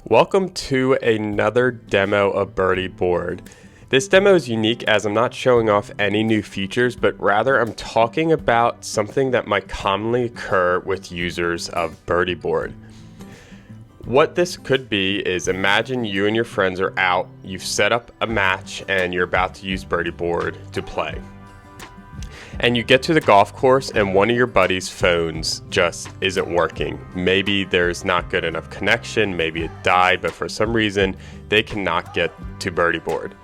Welcome to another demo of Birdie Board. This demo is unique as I'm not showing off any new features, but rather I'm talking about something that might commonly occur with users of Birdie Board. What this could be is, imagine you and your friends are out, you've set up a match, and you're about to use Birdie Board to play. And you get to the golf course and one of your buddies' phones just isn't working. Maybe there's not good enough connection, maybe it died, but for some reason they cannot get to Birdie Board.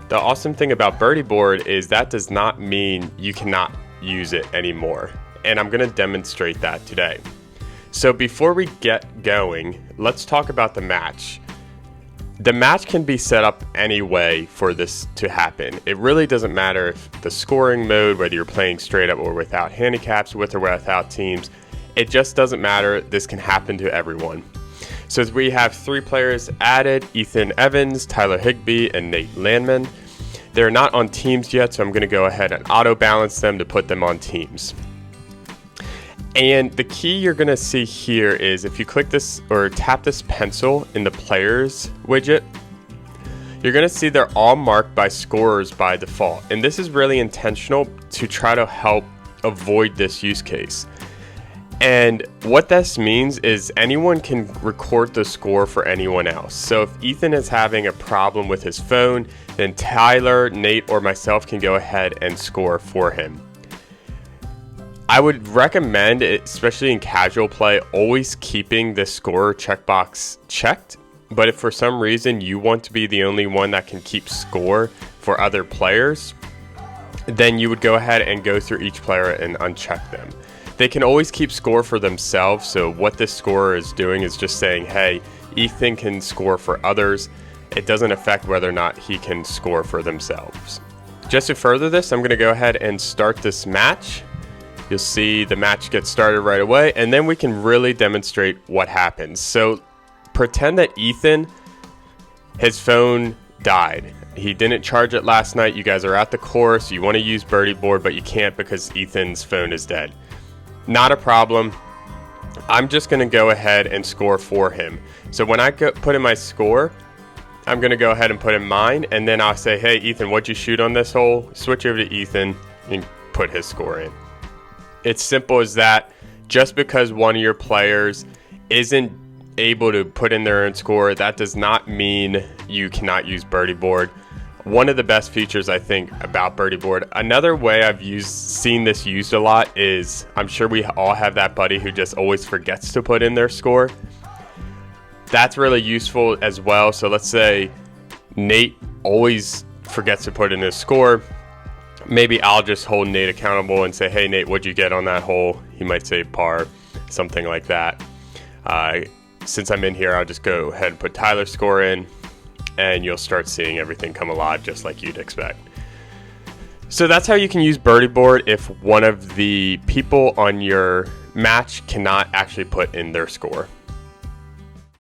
The awesome thing about Birdie Board is that does not mean you cannot use it anymore. And I'm going to demonstrate that today. So before we get going, let's talk about the match. The match can be set up any way for this to happen. It really doesn't matter if the scoring mode, whether you're playing straight up or without handicaps, with or without teams, it just doesn't matter. This can happen to everyone. So we have 3 players added: Ethan Evans, Tyler Higbee, and Nate Landman. They're not on teams yet, so I'm going to go ahead and auto balance them to put them on teams. And the key you're going to see here is if you click this or tap this pencil in the players widget, you're going to see they're all marked by scorers by default. And this is really intentional to try to help avoid this use case. And what this means is anyone can record the score for anyone else. So if Ethan is having a problem with his phone, then Tyler, Nate, or myself can go ahead and score for him. I would recommend, especially in casual play, always keeping the score checkbox checked. But if for some reason you want to be the only one that can keep score for other players, then you would go ahead and go through each player and uncheck them. They can always keep score for themselves. So what this scorer is doing is just saying, hey, Ethan can score for others. It doesn't affect whether or not he can score for themselves. Just to further this, I'm going to go ahead and start this match. You'll see the match gets started right away, and then we can really demonstrate what happens. So pretend that Ethan, his phone died. He didn't charge it last night. You guys are at the course. You want to use Birdie Board, but you can't because Ethan's phone is dead. Not a problem. I'm just going to go ahead and score for him. So when I put in my score, I'm going to go ahead and put in mine, and then I'll say, hey, Ethan, what'd you shoot on this hole? Switch over to Ethan and put his score in. It's simple as that. Just because one of your players isn't able to put in their own score, that does not mean you cannot use Birdie Board. One of the best features, I think, about Birdie Board. Another way I've seen this used a lot is, I'm sure we all have that buddy who just always forgets to put in their score. That's really useful as well. So let's say Nate always forgets to put in his score. Maybe I'll just hold Nate accountable and say, hey, Nate, what'd you get on that hole? He might say par, something like that. Since I'm in here, I'll just go ahead and put Tyler's score in, and you'll start seeing everything come alive just like you'd expect. So that's how you can use Birdie Board if one of the people on your match cannot actually put in their score.